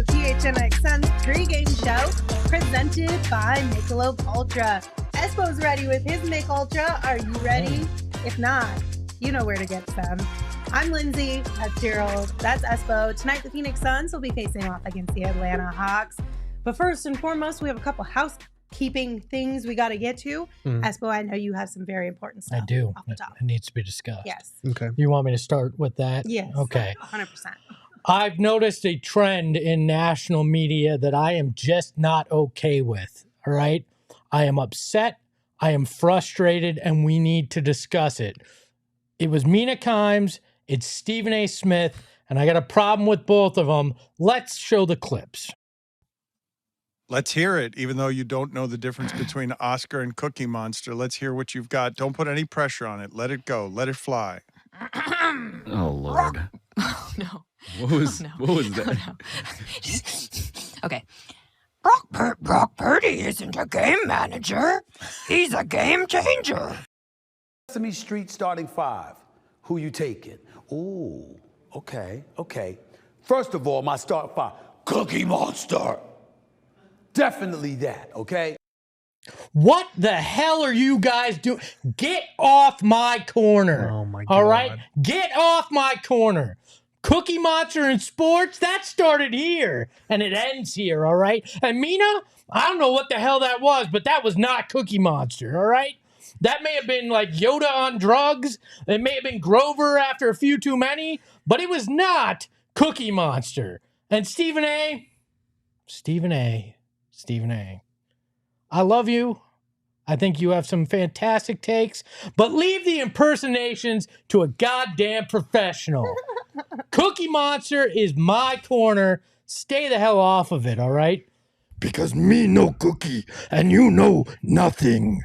PHNX Suns pregame show presented by Michelob ULTRA. Espo's ready with his Mich Ultra. Are you ready? If not, you know where to get some. I'm Lindsay. That's Gerald. That's Espo. Tonight, the Phoenix Suns will be facing off against the Atlanta Hawks. But first and foremost, we have a couple housekeeping things we got to get to. Espo, I know you have some very important stuff. I do. Off the top. It needs to be discussed. Yes. Okay. You want me to start with that? Yes. Okay. 100%. I've noticed a trend in national media that I am just not okay with. All right. I am upset. I am frustrated, and we need to discuss it. It was Mina Kimes. It's Stephen A. Smith, and I got a problem with both of them. Let's show the clips. Let's hear it, even though you don't know the difference between Oscar and Cookie Monster. Let's hear what you've got. Don't put any pressure on it. Let it go. Let it fly. Oh, Lord. Oh, no. What was that? Oh, no. Okay. Brock Purdy isn't a game manager. He's a game changer. Sesame Street starting five. Who you taking? Ooh, okay. First of all, my start five, Cookie Monster. Definitely that, okay? What the hell are you guys doing? Get off my corner. Oh, my God. All right? Get off my corner. Cookie Monster in sports, that started here, and it ends here, all right? And Mina, I don't know what the hell that was, but that was not Cookie Monster, all right? That may have been like Yoda on drugs. It may have been Grover after a few too many, but it was not Cookie Monster. And Stephen A., I love you. I think you have some fantastic takes, but leave the impersonations to a goddamn professional. Cookie Monster is my corner. Stay the hell off of it, all right? Because me no cookie, and you know nothing.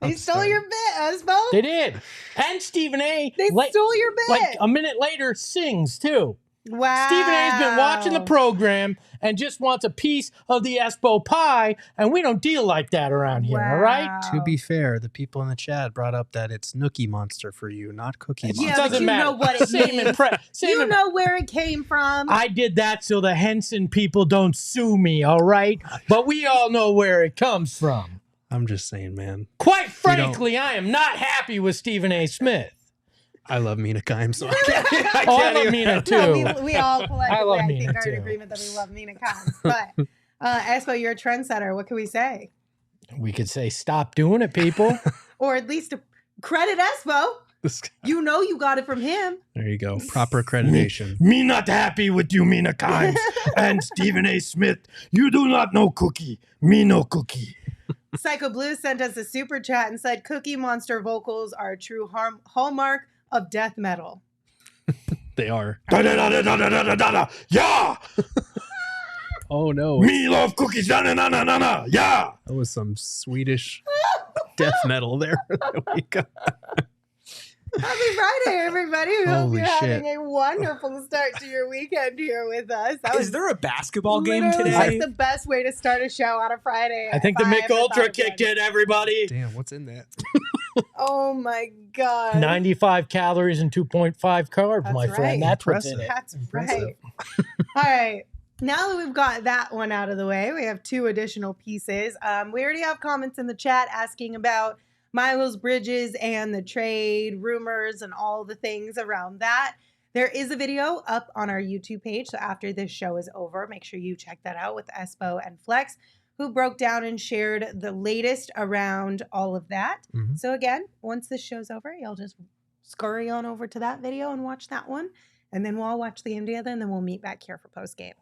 They stole your bit, Espo. They did. And Stephen A. They stole your bit. Like a minute later, sings too. Wow. Stephen A's been watching the program and just wants a piece of the Espo pie, and we don't deal like that around here, all right? To be fair, the people in the chat brought up that it's Nookie Monster for you, not Cookie Monster. Yeah, Doesn't but you matter. know what it means. You know where it came from. I did that so the Henson people don't sue me, all right? But we all know where it comes from. I'm just saying, man. Quite frankly, I am not happy with Stephen A. Smith. I love Mina Kimes, so I love Mina too. No, we all collectively, I think, are in too. agreement that we love Mina Kimes. But Espo, you're a trendsetter. What can we say? We could say stop doing it, people. Or at least credit Espo. You know you got it from him. There you go. Proper accreditation. Me not happy with you, Mina Kimes. And Stephen A. Smith, you do not know Cookie. Me no Cookie. Psycho Blue sent us a super chat and said, Cookie Monster vocals are a true hallmark of death metal. They are. Yeah! Oh, no. Me love cookies. Yeah! That was some Swedish death metal there. There we go. Happy Friday, everybody. We hope Holy you're shit. having a wonderful start to your weekend here with us. Is there a basketball game today? That's the best way to start a show on a Friday. I think the Mich Ultra kicked in, everybody. Damn, what's in that? Oh, my God. 95 calories and 2.5 carbs, That's my right. friend. That's what's in it. That's right. All right. Now that we've got that one out of the way, we have two additional pieces. We already have comments in the chat asking about Miles Bridges and the trade rumors and all the things around that. There is a video up on our YouTube page. So after this show is over, make sure you check that out with Espo and Flex, who broke down and shared the latest around all of that. Mm-hmm. So again, once this show's over, you'll just scurry on over to that video and watch that one. And then we'll all watch the game together, and then we'll meet back here for post game.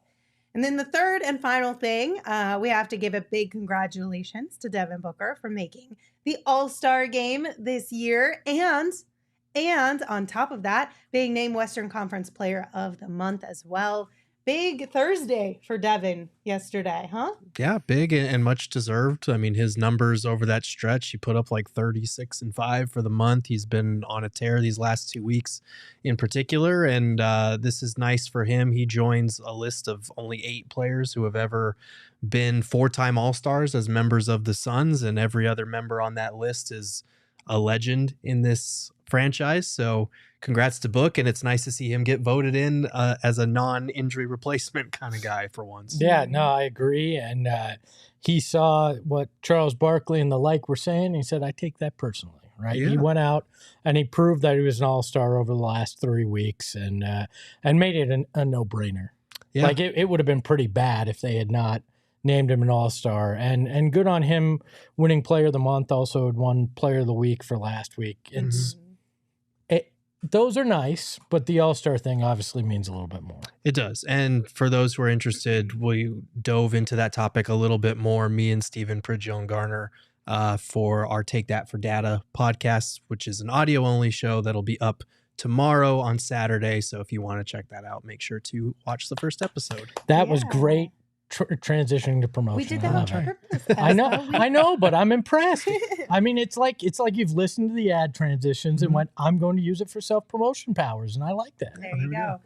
And then the third and final thing, we have to give a big congratulations to Devin Booker for making the All-Star game this year. And on top of that, being named Western Conference Player of the Month as well. Big Thursday for Devin yesterday, huh? Yeah, big and much deserved. I mean, his numbers over that stretch, he put up like 36 and 5 for the month. He's been on a tear these last 2 weeks in particular, and this is nice for him. He joins a list of only 8 players who have ever been 4-time All-Stars as members of the Suns, and every other member on that list is a legend in this franchise. So congrats to Book, and it's nice to see him get voted in as a non-injury replacement kind of guy for once. Yeah, no, I agree. And he saw what Charles Barkley and the like were saying. He said, I take that personally, right? Yeah. He went out and he proved that he was an all-star over the last 3 weeks and made it a no-brainer. Yeah. Like it would have been pretty bad if they had not named him an all-star. And good on him winning Player of the Month, also had won Player of the Week for last week. It's those are nice, but the all-star thing obviously means a little bit more. It does. And for those who are interested, we dove into that topic a little bit more, me and Stephen Pridgeon-Garner, for our Take That for Data podcast, which is an audio-only show that'll be up tomorrow on Saturday. So if you want to check that out, make sure to watch the first episode. That was great. Transitioning to promotion. We did that on purpose. I know, but I'm impressed. I mean, it's like you've listened to the ad transitions and went, I'm going to use it for self-promotion powers, and I like that. There you go.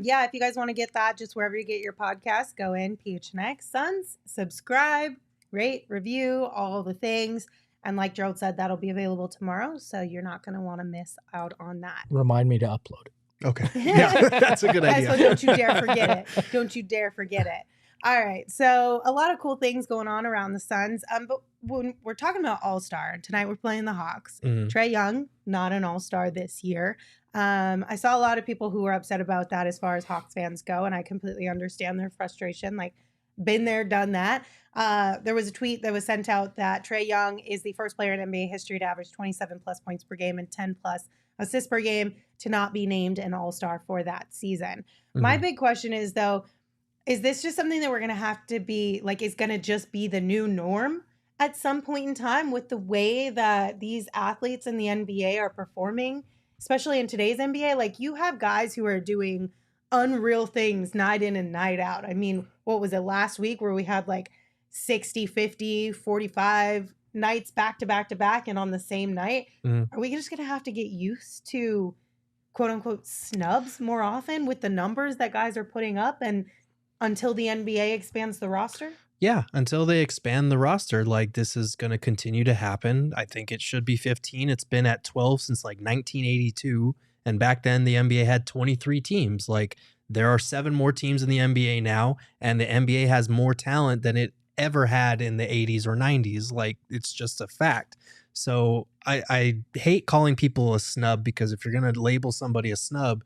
Yeah, if you guys want to get that, just wherever you get your podcast, go in PHNX Suns, subscribe, rate, review, all the things. And like Gerald said, that'll be available tomorrow, so you're not going to want to miss out on that. Remind me to upload it. Okay. Yeah, that's a good idea. So don't you dare forget it. Don't you dare forget it. All right, so a lot of cool things going on around the Suns. But when we're talking about All-Star, tonight we're playing the Hawks. Trae Young, not an All-Star this year. I saw a lot of people who were upset about that as far as Hawks fans go, and I completely understand their frustration. Like, been there, done that. There was a tweet that was sent out that Trae Young is the first player in NBA history to average 27-plus points per game and 10-plus assists per game to not be named an All-Star for that season. My big question is, though, is this just something that we're going to have to be, like, is going to just be the new norm at some point in time with the way that these athletes in the NBA are performing, especially in today's NBA? Like, you have guys who are doing unreal things night in and night out. I mean, what was it last week where we had like 60, 50, 45 nights back to back to back and on the same night? Are we just going to have to get used to quote unquote snubs more often with the numbers that guys are putting up and until the NBA expands the roster? Yeah, until they expand the roster, like, this is going to continue to happen. I think it should be 15. It's been at 12 since like 1982. And back then the NBA had 23 teams. Like, there are 7 more teams in the NBA now, and the NBA has more talent than it ever had in the 80s or 90s. Like, it's just a fact. So I hate calling people a snub, because if you're going to label somebody a snub,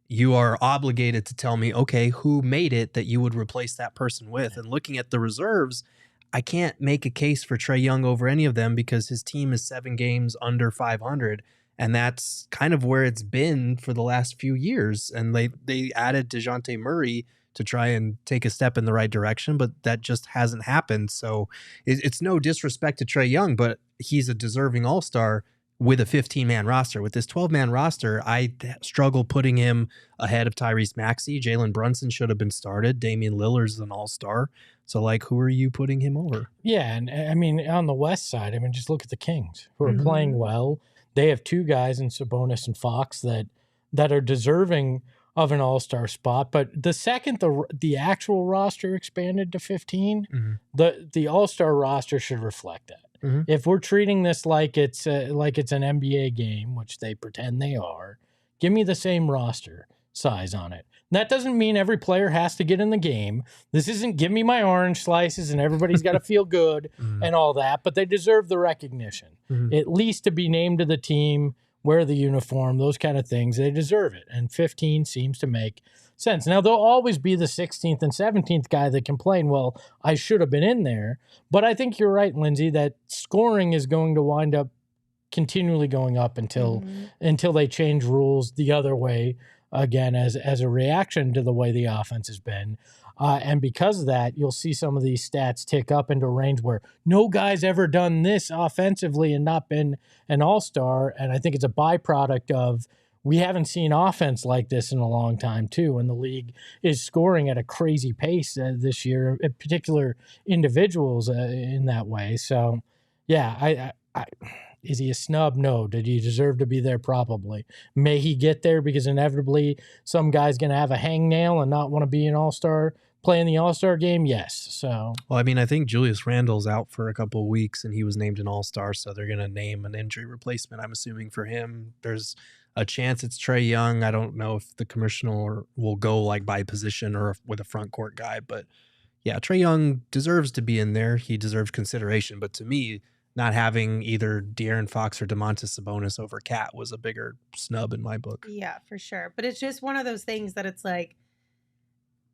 you are obligated to tell me, okay, who made it that you would replace that person with? And looking at the reserves, I can't make a case for Trae Young over any of them, because his team is 7 games under 500. And that's kind of where it's been for the last few years. And they added DeJounte Murray to try and take a step in the right direction, but that just hasn't happened. So it's no disrespect to Trae Young, but he's a deserving all-star with a 15-man roster. With this 12-man roster, I struggle putting him ahead of Tyrese Maxey. Jalen Brunson should have been started. Damian Lillard's an all-star. So, like, who are you putting him over? Yeah, and I mean, on the West side, I mean, just look at the Kings, who are playing well. They have 2 guys in Sabonis and Fox that are deserving of an all-star spot. But the second the actual roster expanded to 15, the all-star roster should reflect that. If we're treating this like it's an NBA game, which they pretend they are, give me the same roster size on it. And that doesn't mean every player has to get in the game. This isn't give me my orange slices and everybody's got to feel good and all that, but they deserve the recognition. At least to be named to the team, wear the uniform, those kind of things. They deserve it. And 15 seems to make sense. Now, there'll always be the 16th and 17th guy that complain, well, I should have been in there. But I think you're right, Lindsay, that scoring is going to wind up continually going up until they change rules the other way again as a reaction to the way the offense has been. And because of that, you'll see some of these stats tick up into a range where no guy's ever done this offensively and not been an all-star. And I think it's a byproduct of we haven't seen offense like this in a long time, too. And the league is scoring at a crazy pace this year, in particular individuals in that way. So, yeah, is he a snub? No. Did he deserve to be there? Probably. May he get there because inevitably some guy's going to have a hangnail and not want to be an all-star, play in the all-star game? Yes. So, well, I mean, I think Julius Randle's out for a couple of weeks and he was named an all-star, so they're going to name an injury replacement, I'm assuming, for him. There's a chance it's Trae Young. I don't know if the commissioner will go like by position or with a front court guy, but yeah, Trae Young deserves to be in there. He deserves consideration, but to me, not having either De'Aaron Fox or Domantas Sabonis over Cat was a bigger snub in my book. Yeah, for sure. But it's just one of those things that it's like,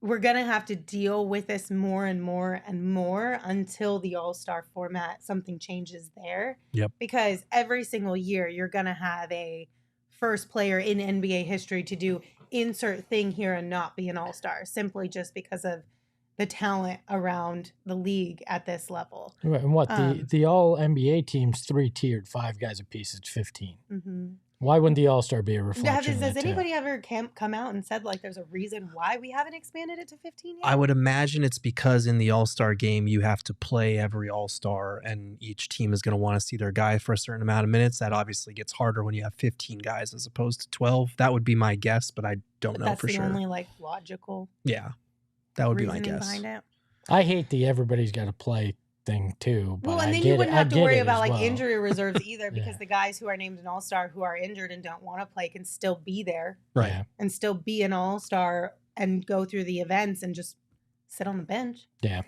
we're going to have to deal with this more and more and more until the All-Star format, something changes there. Yep. Because every single year, you're going to have a first player in NBA history to do insert thing here and not be an All-Star, simply just because of the talent around the league at this level. And what the all NBA team's 3-tiered, 5 guys apiece. It's 15. Mm-hmm. Why wouldn't the All-Star be a reflection? Has anybody ever come out and said like there's a reason why we haven't expanded it to 15 yet? I would imagine it's because in the All-Star game you have to play every All-Star and each team is going to want to see their guy for a certain amount of minutes. That obviously gets harder when you have 15 guys as opposed to 12. That would be my guess, but I don't know for sure. That's the only like logical. Yeah. That would be my guess. I hate the everybody's got to play thing too. But well, and then you wouldn't have to worry about like injury reserves either, because the guys who are named an all-star who are injured and don't want to play can still be there, right? And still be an all-star and go through the events and just sit on the bench. Yeah,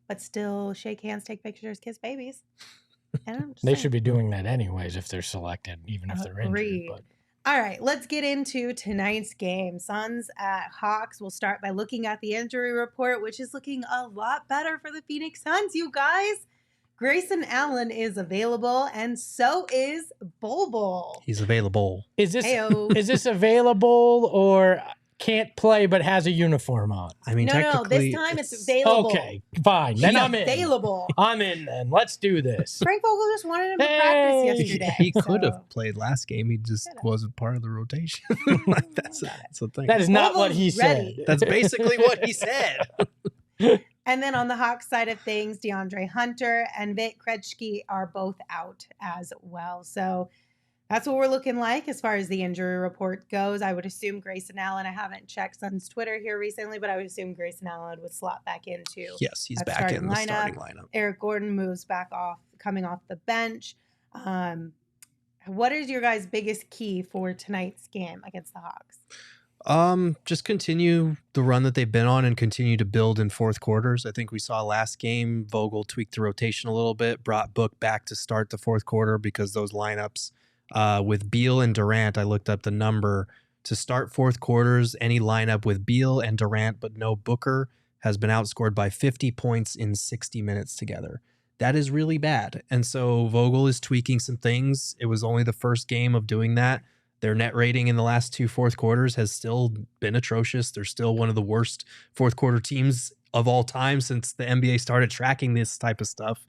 but still shake hands, take pictures, kiss babies. They should be doing that anyways if they're selected, even if they're injured. But. All right, let's get into tonight's game. Suns at Hawks. We'll start by looking at the injury report, which is looking a lot better for the Phoenix Suns, you guys. Grayson Allen is available, and so is Bol Bol. He's available. Is this available or can't play but has a uniform on? I mean, no, this time it's available. Okay, fine. Then I'm in. Available. I'm in then. Let's do this. Frank Vogel just wanted him to practice yesterday. He could have played last game. He just wasn't part of the rotation. That's the thing. That is not what he said. That's basically what he said. And then on the Hawks side of things, DeAndre Hunter and Vit Krejci are both out as well. So that's what we're looking like as far as the injury report goes. I would assume Grayson Allen, I haven't checked Suns Twitter here recently, but I would assume Grayson Allen would slot back into Yes, he's back in the starting lineup. Eric Gordon moves back off, coming off the bench. What is your guys' biggest key for tonight's game against the Hawks? Just continue the run that they've been on and continue to build in fourth quarters. I think we saw last game, Vogel tweaked the rotation a little bit, brought Book back to start the fourth quarter because those lineups with Beal and Durant, I looked up the number to start fourth quarters. Any lineup with Beal and Durant but no Booker has been outscored by 50 points in 60 minutes together. That is really bad. And so Vogel is tweaking some things. It was only the first game of doing that. Their net rating in the last 2 fourth quarters has still been atrocious. They're still one of the worst fourth quarter teams of all time since the NBA started tracking this type of stuff.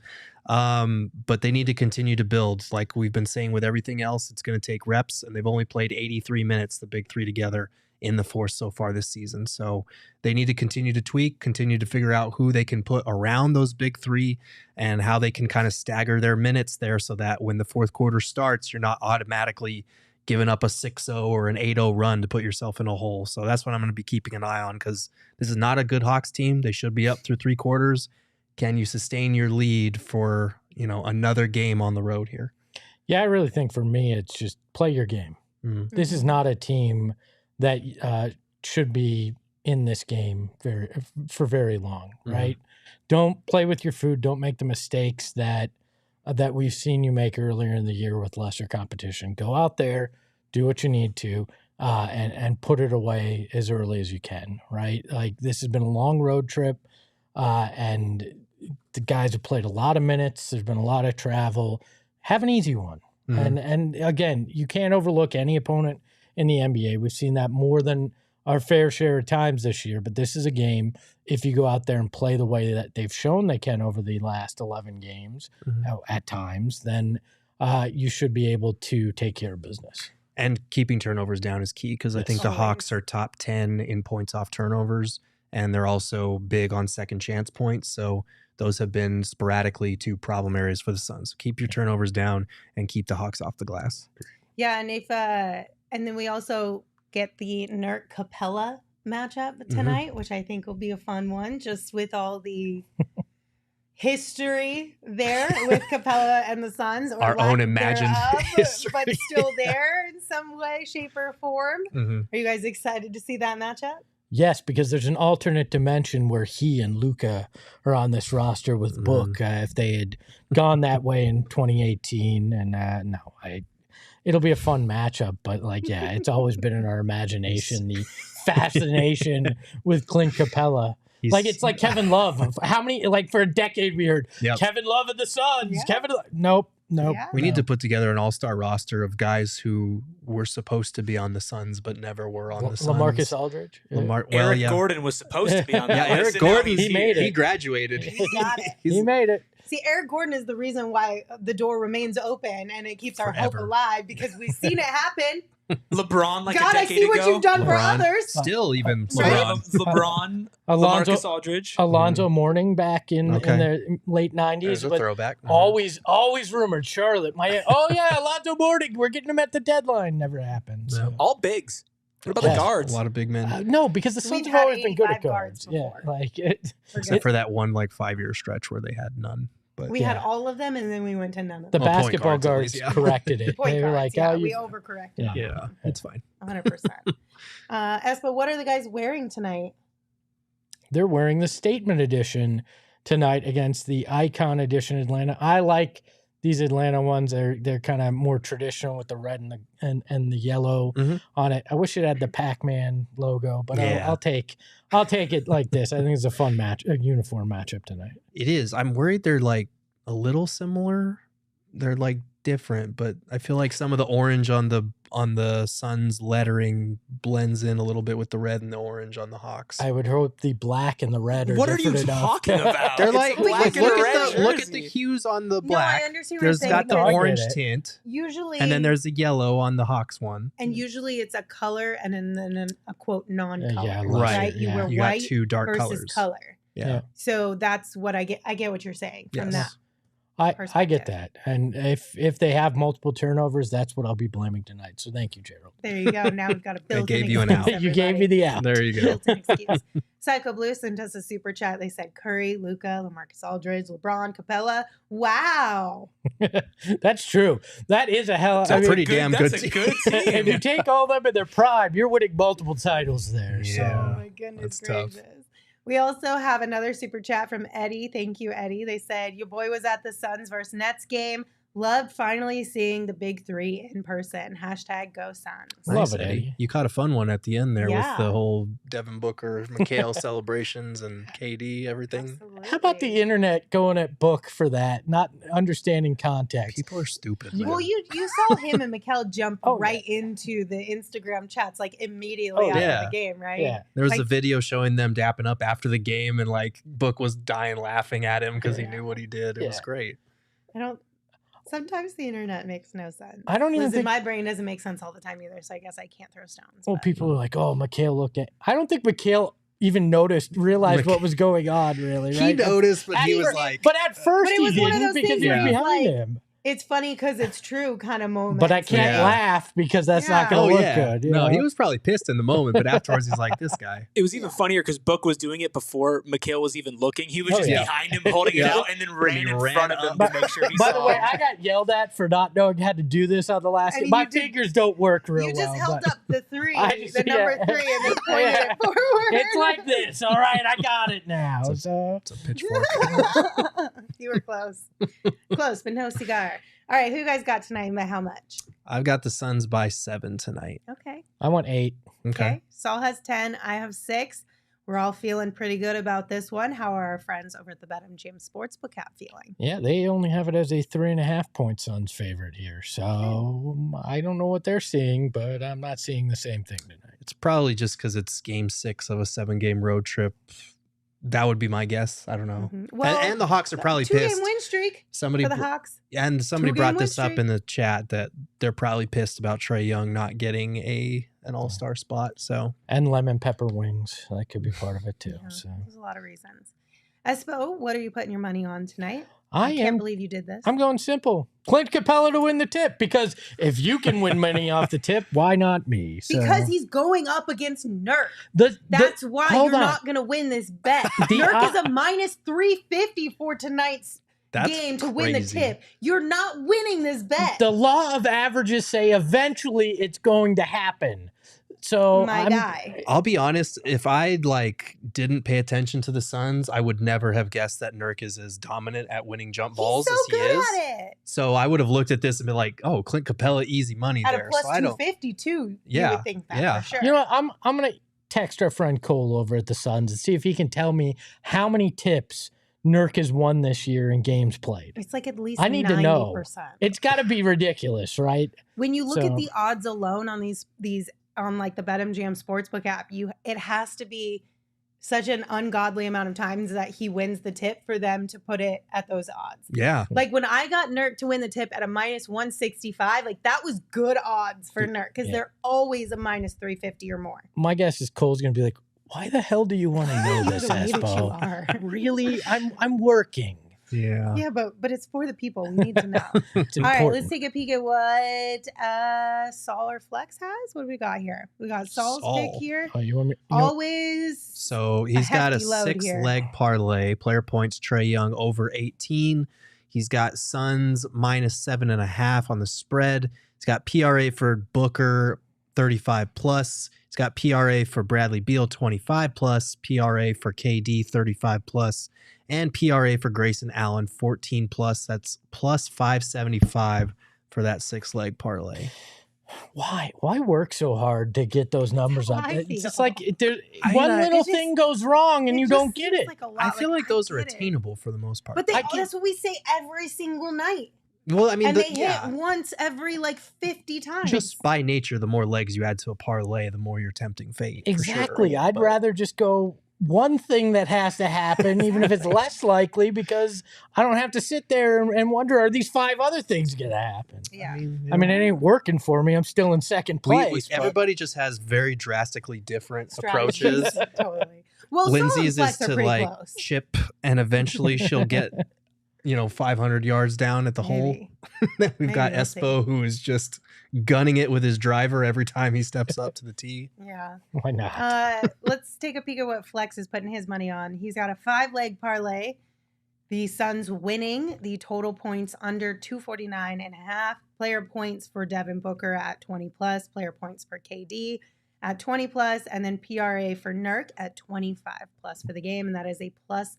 But they need to continue to build. Like we've been saying with everything else, it's going to take reps, and they've only played 83 minutes, the big three together, in the fourth so far this season. So they need to continue to tweak, continue to figure out who they can put around those big three and how they can kind of stagger their minutes there so that when the fourth quarter starts, you're not automatically giving up a 6-0 or an 8-0 run to put yourself in a hole. So that's what I'm going to be keeping an eye on, because this is not a good Hawks team. They should be up through 3 quarters. Can you sustain your lead for, another game on the road here? Yeah, I really think for me, it's just play your game. Mm-hmm. This is not a team that should be in this game for very long, right? Don't play with your food. Don't make the mistakes that we've seen you make earlier in the year with lesser competition. Go out there, do what you need to, and put it away as early as you can, right? Like, this has been a long road trip, and the guys have played a lot of minutes. There's been a lot of travel. Have an easy one. Mm-hmm. And again, you can't overlook any opponent in the NBA. We've seen that more than our fair share of times this year, but this is a game. if you go out there and play the way that they've shown they can over the last 11 games at times, then you should be able to take care of business. And keeping turnovers down is key because I think the Hawks are top 10 in points off turnovers, and they're also big on second chance points. So those have been sporadically 2 problem areas for the Suns. So keep your turnovers down and keep the Hawks off the glass. Yeah, and and then we also get the Nurk Capella matchup tonight, which I think will be a fun one, just with all the history there with Capella and the Suns, or our own imagined history, but still there in some way, shape, or form. Are you guys excited to see that matchup? Yes, because there's an alternate dimension where he and Luka are on this roster with Book. If they had gone that way in 2018, and it'll be a fun matchup. But it's always been in our imagination, the fascination with Clint Capella. It's like Kevin Love. How many, for a decade we heard Kevin Love of the Suns. Yeah. Nope. Yeah. We need to put together an all-star roster of guys who were supposed to be on the Suns but never were on the Suns. LaMarcus Aldridge. Eric Gordon was supposed to be on that list. Eric Gordon, he made it. He graduated. He got it. He made it. See, Eric Gordon is the reason why the door remains open and it keeps our hope alive, because we've seen it happen. LeBron, a God, decade I see what ago. you've done for LeBron. others. Still even LeBron, LaMarcus Aldridge, Alonzo Mourning back in the late 90s. There's a throwback. Always rumored Charlotte. Alonzo Mourning, we're getting him at the deadline. Never happened. So. all bigs. What about the guards? A lot of big men. No, because the Suns have always been good at guards. before. Except for that one 5-year stretch where they had none. But We had all of them, and then we went to none of the them. basketball guards, guards corrected it. Point They were guards, like, we overcorrected. yeah, it's fine. 100%. Espo, what are the guys wearing tonight? They're wearing the Statement Edition tonight against the Icon Edition Atlanta. I like these Atlanta ones. They're kind of more traditional with the red and the yellow on it. I wish it had the Pac-Man logo, but I'll take it like this. I think it's a fun a uniform matchup tonight. It is. I'm worried they're a little similar. They're different, but I feel like some of the orange on the Suns lettering blends in a little bit with the red and the orange on the Hawks. I would hope the black and the red are What are you different enough. talking about? They're It's look at the hues on the black. No, I understand what There's you're got the saying, but orange tint, usually, and then there's the yellow on the Hawks one. and usually it's a color and then a quote non-color. Yeah, right. You wear You white got 2 dark versus colors. color. Yeah. So that's what I get. I get what you're saying from that. I get perspective. that. And if they have multiple turnovers, that's what I'll be blaming tonight. So thank you, Gerald. There you go. Now we've got a built-in gave you an excuse, out. You gave me the out. There you go. built-in excuse. Psycho Blue sent us a super chat. They said Curry, Luka, LaMarcus Aldridge, LeBron, Capella. Wow. That's true. That is a hell. It's a pretty damn good That's a team. good team. If you take all of them in their prime, you're winning multiple titles there. So. Yeah. Oh my goodness that's tough. gracious. We also have another super chat from Eddie. Thank you, Eddie. They said, your boy was at the Suns versus Nets game. Loved finally seeing the big 3 in person. # go Suns. Love it, Eddie. You caught a fun one at the end there Yeah. with the whole Devin Booker, Mikhail celebrations and KD, everything. Absolutely. How about the internet going at Book for that, not understanding context? People are stupid. Well, man. you saw him and Mikel jump Oh, right into the Instagram chats immediately after yeah. the game, right? Yeah. There was a like- video showing them dapping up after the game, and Book was dying laughing at him because he knew what he did. It was great. Sometimes the internet makes no sense. I don't even Listen, think- my brain doesn't make sense all the time either, so I guess I can't throw stones. Well, but- people are like, "Oh, Mikhail looked at." I don't think Mikhail even realized what was going on. Really, right? He noticed, but he At was fir- like, But at first, But it he was one of didn't those because things he where was he was behind like- him. It's funny because it's true kind of moment. But I can't Yeah. laugh because that's not Yeah. going oh to look yeah. good. you No, know? he was probably pissed in the moment, but afterwards he's like, this guy. It was even funnier because Book was doing it before Mikhail was even looking. He was just yeah. behind him, holding it Yeah. out, and then ran in ran front of him up. to make sure he By saw the way, him. I got yelled at for not knowing how to do this on the last And game. My you did- fingers don't work real You just well. held but up the 3, I just- the number yeah. 3, and then pointed Yeah. it forward. It's like this. All right, I got it now. So It's a pitchfork. You were close. Close, but no cigar. All right, who you guys got tonight and by how much? I've got the Suns by 7 tonight. Okay. I want 8. Okay. Saul has 10. I have 6. We're all feeling pretty good about this one. How are our friends over at the BetMGM Sportsbook app feeling? Yeah, they only have it as a 3.5 point Suns favorite here. So I don't know what they're seeing, but I'm not seeing the same thing tonight. It's probably just because it's game 6 of a 7-game road trip. That would be my guess. I don't know. Well, and the Hawks are probably two-game pissed. win streak Somebody for the Hawks. somebody Two-game brought win this up streak. in the chat that they're probably pissed about Trae Young not getting an All-Star spot. So And lemon pepper wings. That could be part of it too. Yeah, So there's a lot of reasons. Espo, what are you putting your money on tonight? I can't am. believe you did this. I'm going simple. Clint Capella to win the tip, because if you can win money off the tip, why not me? So, Because he's going up against Nurk. the, That's why hold you're on. not going to win this bet. The Nurk is a minus 350 for tonight's that's game to win the crazy. tip. You're not winning this bet. the law of averages say eventually it's going to happen. So My guy. I'll be honest, if I didn't pay attention to the Suns, I would never have guessed that Nurk is as dominant at winning jump balls He's so as he good is. at it. So I would have looked at this and been like, "Oh, Clint Capella, easy money At there." a plus So I don't. 250 too. You Yeah, would think that yeah. for sure. You know what? I'm gonna text our friend Cole over at the Suns and see if he can tell me how many tips Nurk has won this year in games played. It's like at least I need 90%. to know. It's got to be ridiculous, right? When you look So- at the odds alone on these on like the BetMGM Sportsbook app, it has to be such an ungodly amount of times that he wins the tip for them to put it at those odds. Yeah, Like when I got Nurk to win the tip at a minus 165, like that was good odds for Nurk because Yeah. they're always a minus 350 or more. My guess is Cole's gonna be like, "Why the hell do you want to know You're this, the way that you Espo? are. Really? I'm working. yeah. Yeah, but it's for the people. We need to know. It's All right, important." let's take a peek at what Sol or Flex has. What do we got here? We got Sol's pick Sol. here. Oh, you want me? You know, Always. So he's got a hefty load here. 6-leg parlay. Player points Trae Young over 18. He's got Suns minus 7.5 on the spread. He's got PRA for Booker 35 plus. He's got PRA for Bradley Beal 25 plus. PRA for KD 35 plus. And PRA for Grayson Allen 14 plus. That's plus 575 for that 6-leg parlay. why work so hard to get those numbers up? I It's just feel. like I- one I- little It just- thing goes wrong and It you just don't get seems it. like a lot. I feel like those are get it. attainable for the most part. But I get- that's what we say every single night. well, I mean, And they yeah. hit once every 50 times. Just by nature, the more legs you add to a parlay, the more you're tempting fate. for sure. Exactly. I'd But- rather just go one thing that has to happen, even if it's less likely, because I don't have to sit there and wonder, are these 5 other things going to happen? yeah. I mean, it ain't working for me. I'm still in second place. but- everybody just has very drastically different Strategies. approaches. Totally. Well, Lindsay's Sol and is Flex are to pretty close. chip, and eventually she'll get 500 yards down at the Maybe. hole. Then we've Maybe got we'll Espo, who is just gunning it with his driver every time he steps up to the tee. Yeah. Why not? Let's take a peek at what Flex is putting his money on. He's got a 5-leg parlay. The Suns winning the total points under 249.5. Player points for Devin Booker at 20 plus. Player points for KD at 20 plus, and then PRA for Nurk at 25 plus for the game, and that is a plus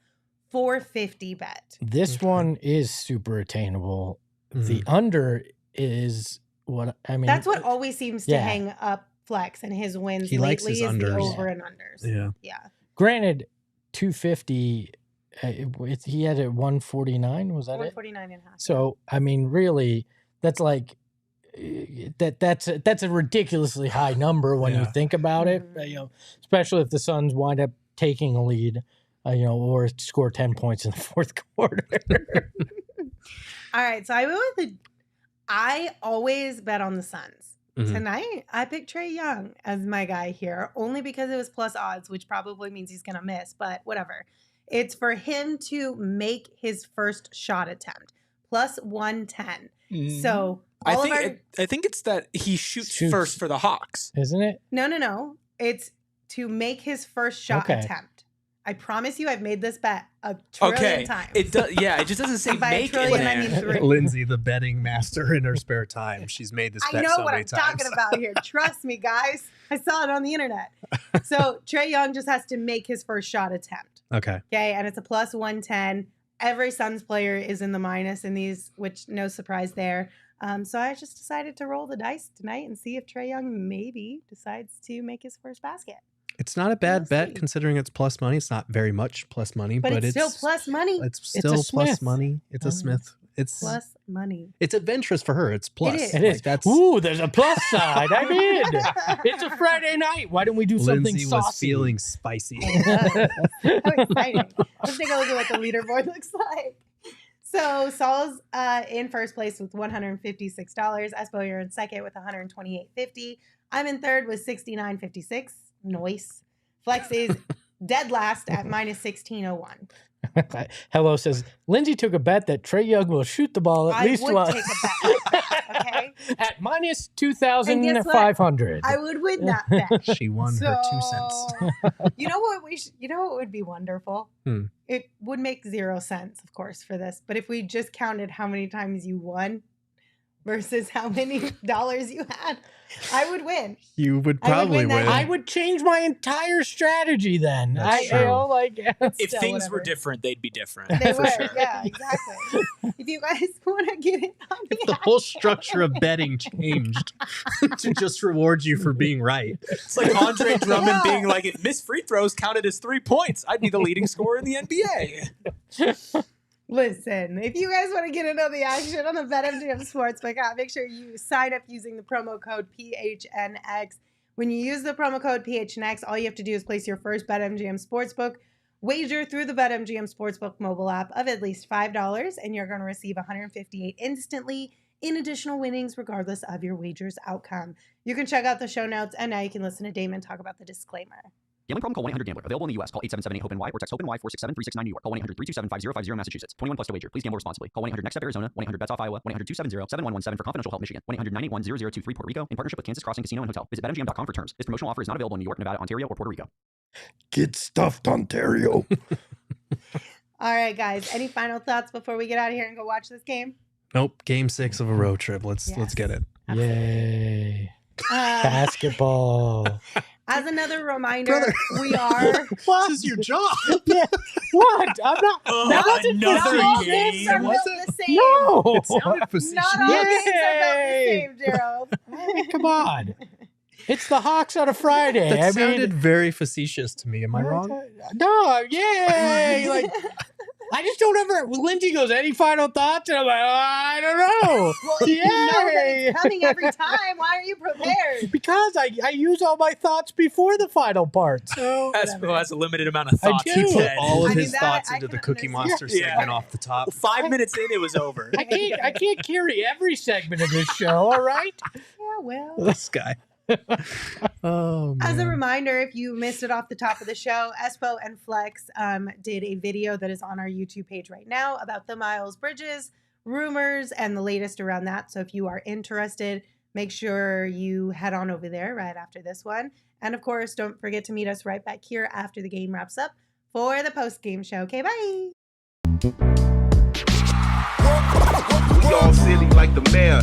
450 bet. This Okay. one is super attainable. The Mm-hmm. under is what I mean. That's what always seems to yeah. hang up Flex and his wins He likes lately his is the unders. over and unders. Yeah. Yeah. Granted, 250. He had it 149. Was that it? 149.5. So I mean, really, that's like that's a ridiculously high number when you Yeah. think about it. Mhm. Especially if the Suns wind up taking a lead, or score 10 points in the fourth quarter. All right, so I always bet on the Suns. Mhm. Tonight, I picked Trae Young as my guy here, only because it was plus odds, which probably means he's going to miss, but whatever. It's for him to make his first shot attempt, plus 110. So I all think of our, I think it's that he shoots Shoots. first for the Hawks. Isn't it? no. It's to make his first shot Okay. attempt. I promise you, I've made this bet a trillion times. It does. Yeah, it just doesn't say And by a make in trillion, I there. mean 3. Lindsay, the betting master in her spare time. She's made this I bet know so what many I'm times. talking about here. Trust me, guys. I saw it on the internet. So Trae Young just has to make his first shot attempt. Okay. Okay. And it's a plus 110. Every Suns player is in the minus in these, which no surprise there. So I just decided to roll the dice tonight and see if Trae Young maybe decides to make his first basket. It's not a bad We'll bet see. considering it's plus money. It's not very much plus money, But but it's still plus money. It's It's still a plus Smith. money. It's a Oh, Smith. It's plus money. It's adventurous for her. It's plus. is. It is. Like, that's Ooh, there's a plus side. I'm in. It's a Friday night. Why don't we do something Lindsay was saucy? feeling spicy. How exciting. Let's take a look at what the leaderboard looks like. So Saul's in first place with $156. Espo, you're in second with $128.50. I'm in third with $69.56. Nice. Flex is dead last at minus $16.01. Hello says, Lindsay took a bet that Trae Young will shoot the ball at least would once. take a bet like that, okay? At minus And guess what? 2,500. I would win that bet. She won her 2 cents. You know what you know what would be wonderful? It would make 0 sense, of course, for this. But if we just counted how many times you won versus how many dollars you had, I would win. You would I would probably win that win. game. I would change my entire strategy then. That's You true. know, like If Still, things whatever. were different, they'd be different. They for were, sure. yeah, exactly. If you guys want to get in on If the whole structure of betting changed to just reward you for being right. It's like Andre Drummond Yeah. being like, if missed free throws counted as 3 points, I'd be the leading scorer in the NBA. Listen, if you guys want to get into the action on the BetMGM Sportsbook app, make sure you sign up using the promo code PHNX. When you use the promo code PHNX, all you have to do is place your first BetMGM Sportsbook wager through the BetMGM Sportsbook mobile app of at least $5, and you're going to receive $158 instantly in additional winnings regardless of your wager's outcome. You can check out the show notes, and now you can listen to Damon talk about the disclaimer. Gambling problem? Call 1-800-GAMBLER. Available in the U.S. Call 877-8-HOPE-NY or text HOPE-NY 467-369 New York. Call 1-800-327-5050 Massachusetts. 21 plus to wager. Please gamble responsibly. Call 1-800-NEXT-STEP Arizona. 1-800-BETS-OFF Iowa. 1-800-270-7117 for confidential help Michigan. 1-800-981-0023 Puerto Rico in partnership with Kansas Crossing Casino and Hotel. Visit BetMGM.com for terms. This promotional offer is not available in New York, Nevada, Ontario, or Puerto Rico. get stuffed, Ontario. All right, guys. Any final thoughts before we get out of here and go watch this game? Nope. Game 6 of a road trip. Let's Yes. get it. Yay. Basketball. As another reminder, Brother. we are What? This is your job. Yeah. What? I'm not. That wasn't another not all facetious. games are Was built it? the same. No. It sounded facetious. Not all games are built the Yay. same, Gerald. Come on. It's the Hawks on a Friday. That I sounded mean, very facetious to me. Am I wrong? No, yay! Like, I just don't ever. When Lindsay goes, any final thoughts? And I'm like, I don't know. Well, you know that Yay. it's coming every time. Why are you prepared? Because I use all my thoughts before the final part. So Espo has a limited amount of I thoughts. do. He Put said. all of I mean, his that thoughts I into the can Cookie understand. Monster Yeah. segment off the top. 5 minutes in, it was over. I can't carry every segment of this show. All right. Yeah, well. This guy. Oh, As a man. reminder, if you missed it off the top of the show, Espo and Flex did a video that is on our YouTube page right now about the Miles Bridges rumors and the latest around that. So if you are interested, make sure you head on over there right after this one. And of course, don't forget to meet us right back here after the game wraps up for the post-game show. Okay, bye. We all silly like the mayor.